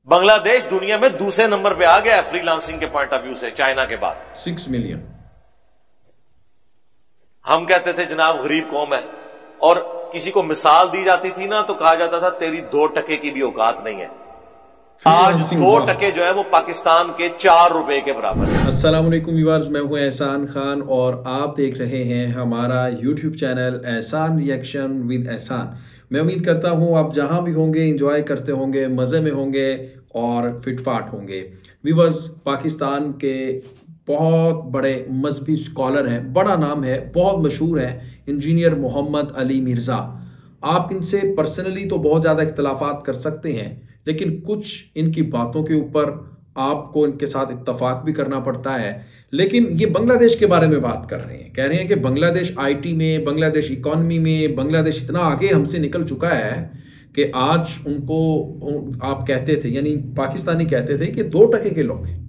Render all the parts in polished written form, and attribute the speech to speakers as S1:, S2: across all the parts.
S1: बांग्लादेश दुनिया में दूसरे नंबर पे आ गया है फ्रीलांसिंग के पॉइंट ऑफ व्यू से, चाइना के बाद।
S2: 6 मिलियन।
S1: हम कहते थे जनाब गरीब कौम है, और किसी को मिसाल दी जाती थी ना तो कहा जाता था तेरी 2% की भी औकात नहीं है। आज 2% जो है वो पाकिस्तान के 4 रुपए के बराबर है।
S2: अस्सलाम वालेकुम व्यूअर्स, मैं हूं एहसान खान और आप देख रहे हैं हमारा यूट्यूब चैनल एहसान रिएक्शन विद एहसान। मैं उम्मीद करता हूं आप जहां भी होंगे एंजॉय करते होंगे, मज़े में होंगे और फिटफाट होंगे। व्यूअर्स, पाकिस्तान के बहुत बड़े मजहबी स्कॉलर हैं, बड़ा नाम है, बहुत मशहूर है, इंजीनियर मोहम्मद अली मिर्ज़ा। आप इनसे पर्सनली तो बहुत ज़्यादा इख्तलाफात कर सकते हैं, लेकिन कुछ इनकी बातों के ऊपर आपको इनके साथ इत्तफाक भी करना पड़ता है। लेकिन ये बांग्लादेश के बारे में बात कर रहे हैं, कह रहे हैं कि बांग्लादेश आईटी में, बांग्लादेश इकॉनमी में, बांग्लादेश इतना आगे हमसे निकल चुका है कि आज उनको आप कहते थे, यानी पाकिस्तानी कहते थे कि 2% के लोग हैं।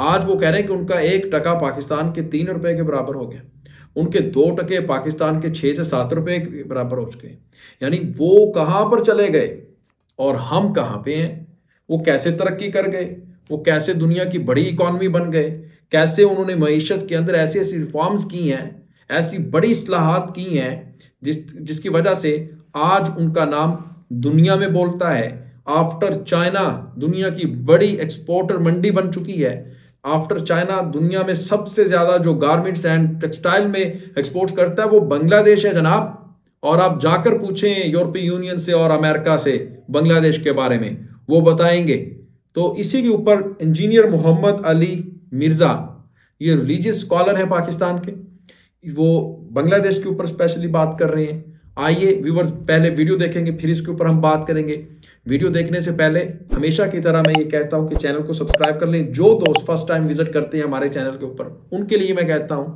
S2: आज वो कह रहे हैं कि उनका 1% पाकिस्तान के 3 रुपए के बराबर हो गया, उनके 2% पाकिस्तान के 6 से 7 रुपए के बराबर हो चुके हैं। यानी वो कहाँ पर चले गए और हम कहाँ पे हैं। वो कैसे तरक्की कर गए, वो कैसे दुनिया की बड़ी इकॉनमी बन गए, कैसे उन्होंने मईशत के अंदर ऐसी ऐसी रिफॉर्म्स की हैं, ऐसी बड़ी इस्लाहात की हैं जिसकी वजह से आज उनका नाम दुनिया में बोलता है। आफ्टर चाइना दुनिया की बड़ी एक्सपोर्टर मंडी बन चुकी है। आफ्टर चाइना दुनिया में सबसे ज़्यादा जो गारमेंट्स एंड टेक्सटाइल में एक्सपोर्ट करता है वो बांग्लादेश है जनाब। और आप जाकर पूछें यूरोपीय यूनियन से और अमेरिका से बांग्लादेश के बारे में, वो बताएंगे। तो इसी के ऊपर इंजीनियर मोहम्मद अली मिर्ज़ा, ये रिलीजियस स्कॉलर हैं पाकिस्तान के, वो बांग्लादेश के ऊपर स्पेशली बात कर रहे हैं। आइए व्यूअर्स, पहले वीडियो देखेंगे फिर इसके ऊपर हम बात करेंगे। वीडियो देखने से पहले हमेशा की तरह मैं ये कहता हूं कि चैनल को सब्सक्राइब कर लें। जो दोस्त फर्स्ट टाइम विजिट करते हैं हमारे चैनल के ऊपर, उनके लिए मैं कहता हूं,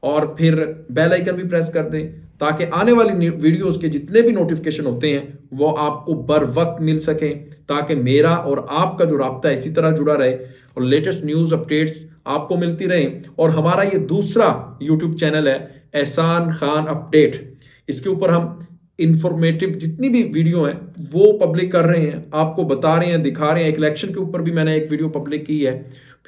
S2: और फिर बेल आइकन भी प्रेस कर दें ताकि आने वाली वीडियोस के जितने भी नोटिफिकेशन होते हैं वो आपको बर वक्त मिल सकें, ताकि मेरा और आपका जो राब्ता है इसी तरह जुड़ा रहे और लेटेस्ट न्यूज़ अपडेट्स आपको मिलती रहें। और हमारा ये दूसरा यूट्यूब चैनल है एहसान खान अपडेट, इसके ऊपर हम इंफॉर्मेटिव जितनी भी वीडियो हैं वो पब्लिक कर रहे हैं, आपको बता रहे हैं, दिखा रहे हैं। एक इलेक्शन के ऊपर भी मैंने एक वीडियो पब्लिक की है,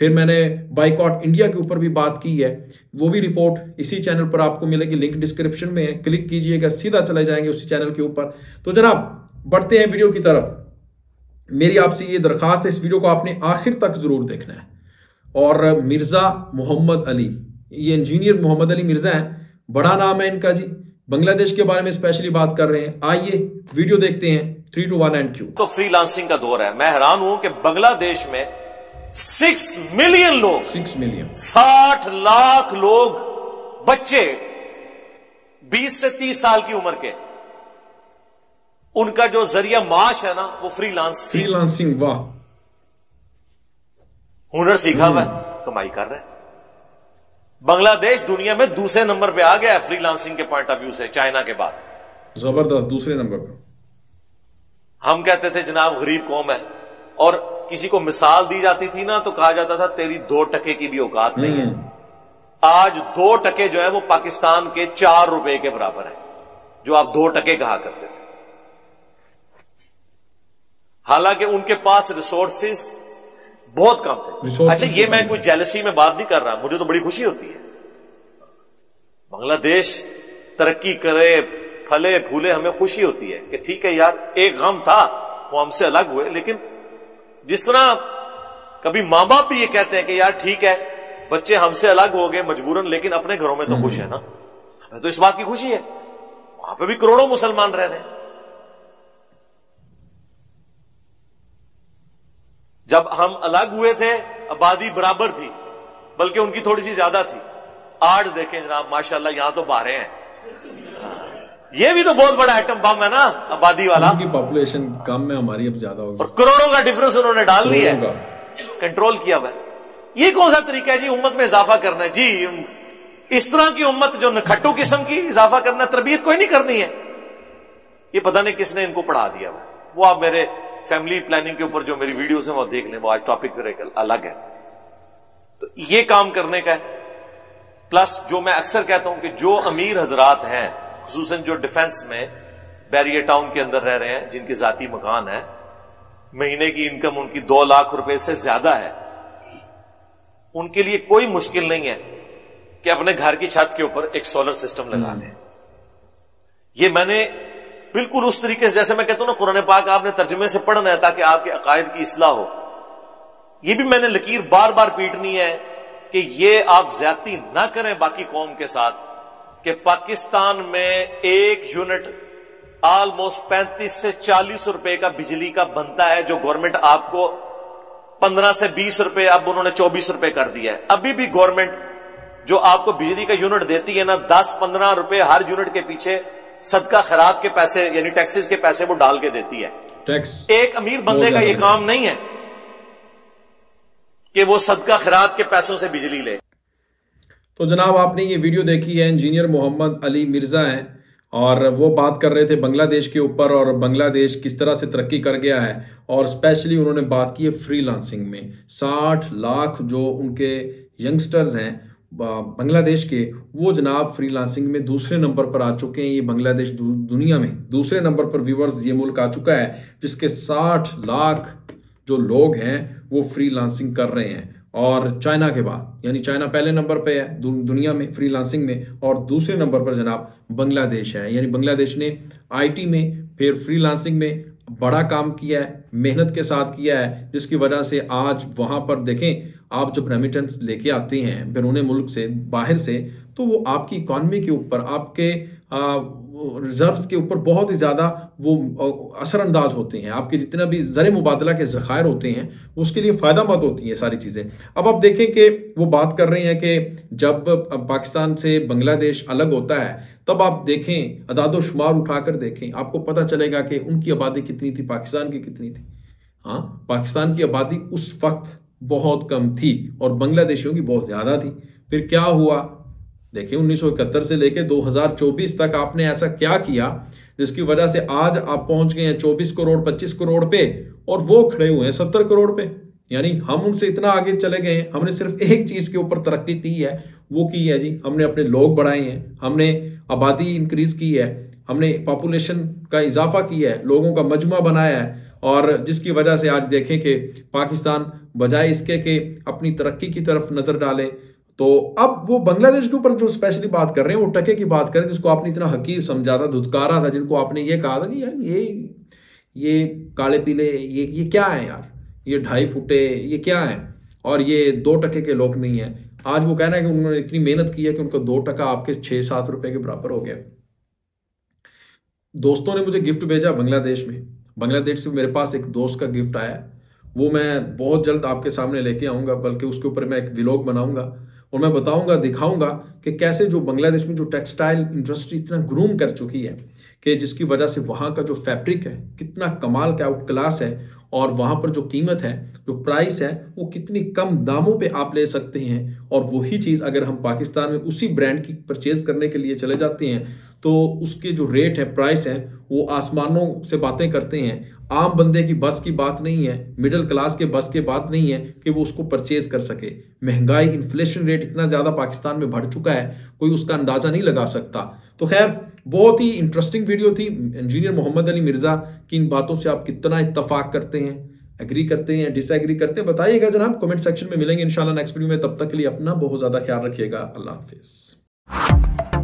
S2: फिर मैंने बाइकआउट इंडिया के ऊपर भी बात की है, वो भी रिपोर्ट इसी चैनल पर आपको मिलेगी। लिंक डिस्क्रिप्शन में है, क्लिक कीजिएगा, सीधा चले जाएंगे उसी चैनल के ऊपर। तो जनाब बढ़ते हैं वीडियो की तरफ। मेरी आपसे ये दरख्वास्त है, इस वीडियो को आपने आखिर तक जरूर देखना है। और मिर्ज़ा मोहम्मद अली, ये इंजीनियर मोहम्मद अली मिर्ज़ा हैं, बड़ा नाम है इनका जी, बांग्लादेश के बारे में स्पेशली बात कर रहे हैं। आइए वीडियो देखते हैं। 3, 2, 1 एंड क्यू।
S1: तो फ्रीलांसिंग का दौर है। मैं हैरान हूं कि बांग्लादेश में 6 मिलियन लोग,
S2: 6 मिलियन,
S1: 60 लाख लोग, बच्चे 20 से 30 साल की उम्र के, उनका जो जरिया माश है ना वो फ्रीलांसिंग।
S2: वाह,
S1: हुनर सीखा हुआ है, कमाई कर रहे हैं। बांग्लादेश दुनिया में दूसरे नंबर पे आ गया है फ्रीलांसिंग के पॉइंट ऑफ व्यू से, चाइना के बाद।
S2: जबरदस्त, दूसरे नंबर पर।
S1: हम कहते थे जनाब गरीब कौम है, और किसी को मिसाल दी जाती थी ना तो कहा जाता था तेरी 2% की भी औकात नहीं है। आज 2% जो है वो पाकिस्तान के 4 रुपए के बराबर है, जो आप 2% कहा करते थे। हालांकि उनके पास रिसोर्सेज बहुत कम थे। अच्छा, ये मैं कोई जेलसी में बात नहीं कर रहा, मुझे तो बड़ी खुशी होती है बांग्लादेश तरक्की करे, फले फूले, हमें खुशी होती है कि ठीक है यार, एक गम था वो हमसे अलग हुए। लेकिन जिस तरह कभी मां बाप भी ये कहते हैं कि यार ठीक है बच्चे हमसे अलग हो गए मजबूरन, लेकिन अपने घरों में तो खुश है ना, हमें तो इस बात की खुशी है। वहां पे भी करोड़ों मुसलमान रह रहे हैं। जब हम अलग हुए थे आबादी बराबर थी, बल्कि उनकी थोड़ी सी ज्यादा थी। आज देखें जनाब माशाल्लाह, यहां तो 12 हैं। ये भी तो बहुत बड़ा एटम बम है ना, आबादी वाला।
S2: उनकी पॉपुलेशन कम है, हमारी अब ज्यादा होगी, और
S1: करोड़ों का डिफरेंस उन्होंने डाल लिया है, कंट्रोल किया हुआ है। ये कौन सा तरीका है जी उम्मत में इजाफा करना है? जी इस तरह की उम्मत जो नखट्टू किस्म की इजाफा करना, तरबियत कोई नहीं करनी है। ये पता नहीं किसने इनको पढ़ा दिया हुआ। वो आप मेरे फैमिली प्लानिंग के ऊपर जो मेरी वीडियोस हैं वो देख लें, वो आज टॉपिक फिर अलग है। तो ये काम करने का है। प्लस जो मैं अक्सर कहता हूं कि जो अमीर हजरात हैं, खुसूसन जो डिफेंस में बैरियर टाउन के अंदर रह रहे हैं, जिनके जाती मकान है, महीने की इनकम उनकी 2 लाख रुपए से ज्यादा है, उनके लिए कोई मुश्किल नहीं है कि अपने घर की छत के ऊपर एक सोलर सिस्टम लगा लें। ये मैंने बिल्कुल उस तरीके से, जैसे मैं कहता हूं ना, कुरान पाक आपने तर्जुमे से पढ़ना है ताकि आपके अकायद की इस्लाह हो। ये भी मैंने लकीर बार बार पीटनी है कि ये आप ज्यादती ना करें बाकी कौम के साथ, कि पाकिस्तान में 1 यूनिट ऑलमोस्ट 35 से 40 रुपए का बिजली का बनता है, जो गवर्नमेंट आपको 15 से 20 रुपए, अब उन्होंने 24 रुपए कर दिया है। अभी भी गवर्नमेंट जो आपको बिजली का यूनिट देती है ना, 10-15 रुपए हर यूनिट के पीछे सदका खैरात के पैसे यानी टैक्सेस के पैसे वो डाल के देती है।
S2: टैक्स
S1: एक अमीर बंदे का ये काम नहीं है कि वो सदका खैरात के पैसों से बिजली ले।
S2: तो जनाब आपने ये वीडियो देखी है, इंजीनियर मोहम्मद अली मिर्जा हैं और वो बात कर रहे थे बांग्लादेश के ऊपर और बांग्लादेश किस तरह से तरक्की कर गया है, और स्पेशली उन्होंने बात की है फ्रीलांसिंग में। 60 लाख जो उनके यंगस्टर्स हैं बांग्लादेश के, वो जनाब फ्रीलांसिंग में दूसरे नंबर पर आ चुके हैं। ये बांग्लादेश दुनिया में दूसरे नंबर पर व्यूअर्स ये मुल्क आ चुका है जिसके 60 लाख जो लोग हैं वो फ्रीलांसिंग कर रहे हैं। और चाइना के बाद, यानी चाइना पहले नंबर पे है दुनिया में फ्रीलांसिंग में, और दूसरे नंबर पर जनाब बांग्लादेश है। यानी बांग्लादेश ने आईटी में फिर फ्रीलांसिंग में बड़ा काम किया है, मेहनत के साथ किया है, जिसकी वजह से आज वहाँ पर देखें, आप जब रेमिटेंस लेके आते हैं बैरून मुल्क से, बाहर से, तो वो आपकी इकॉनमी के ऊपर, आपके रिजर्व्स के ऊपर बहुत ही ज़्यादा वो असरअंदाज होते हैं। आपके जितना भी ज़र मुबादला के ज़खायर होते हैं उसके लिए फ़ायदा मंद होती हैं सारी चीज़ें। अब आप देखें कि वो बात कर रहे हैं कि जब पाकिस्तान से बांग्लादेश अलग होता है तब आप देखें, अदादो शुमार उठाकर देखें, आपको पता चलेगा कि उनकी आबादी कितनी थी, पाकिस्तान की कितनी थी। हाँ, पाकिस्तान की आबादी उस वक्त बहुत कम थी और बांग्लादेशियों की बहुत ज़्यादा थी। फिर क्या हुआ देखिए, 1971 से लेकर 2024 तक आपने ऐसा क्या किया जिसकी वजह से आज आप पहुंच गए हैं 24 करोड़ 25 करोड़ पे, और वो खड़े हुए हैं 70 करोड़ पे। यानी हम उनसे इतना आगे चले गए हैं। हमने सिर्फ एक चीज के ऊपर तरक्की की है, वो की है जी, हमने अपने लोग बढ़ाए हैं, हमने आबादी इंक्रीज की है, हमने पॉपुलेशन का इजाफा किया है, लोगों का मजमा बनाया है, और जिसकी वजह से आज देखें कि पाकिस्तान बजाय इसके कि अपनी तरक्की की तरफ नजर डाले, तो अब वो बांग्लादेश के ऊपर जो स्पेशली बात कर रहे हैं वो टके की बात कर रहे हैं, जिसको आपने इतना हकीर समझा था, धुतकारा था, जिनको आपने ये कहा था कि यार ये काले पीले ये क्या है यार, ये 2.5 फुटे ये क्या है, और ये 2 टके के लोग नहीं है। आज वो कहना है कि उन्होंने इतनी मेहनत की है कि उनका 2 टका आपके 6-7 रुपए के बराबर हो गया। दोस्तों ने मुझे गिफ्ट भेजा बांग्लादेश में, बांग्लादेश से मेरे पास एक दोस्त का गिफ्ट आया, वो मैं बहुत जल्द आपके सामने लेके आऊँगा, बल्कि उसके ऊपर मैं एक व्लॉग बनाऊँगा और मैं बताऊंगा, दिखाऊंगा कि कैसे जो बांग्लादेश में जो टेक्सटाइल इंडस्ट्री इतना ग्रूम कर चुकी है कि जिसकी वजह से वहाँ का जो फैब्रिक है कितना कमाल का आउट क्लास है, और वहाँ पर जो कीमत है, जो प्राइस है, वो कितनी कम दामों पे आप ले सकते हैं। और वही चीज़ अगर हम पाकिस्तान में उसी ब्रांड की परचेज करने के लिए चले जाते हैं तो उसके जो रेट है, प्राइस है, वो आसमानों से बातें करते हैं। आम बंदे की बस की बात नहीं है, मिडिल क्लास के बस की बात नहीं है कि वो उसको परचेज कर सके। महंगाई, इन्फ्लेशन रेट इतना ज़्यादा पाकिस्तान में बढ़ चुका है, कोई उसका अंदाज़ा नहीं लगा सकता। तो खैर, बहुत ही इंटरेस्टिंग वीडियो थी। इंजीनियर मोहम्मद अली मिर्जा की इन बातों से आप कितना इत्तफाक करते हैं, एग्री करते हैं, डिसएग्री करते हैं, बताइएगा जनाब, कमेंट सेक्शन में। मिलेंगे इंशाल्लाह नेक्स्ट वीडियो में, तब तक के लिए अपना बहुत ज़्यादा ख्याल रखिएगा। अल्लाह हाफिज़।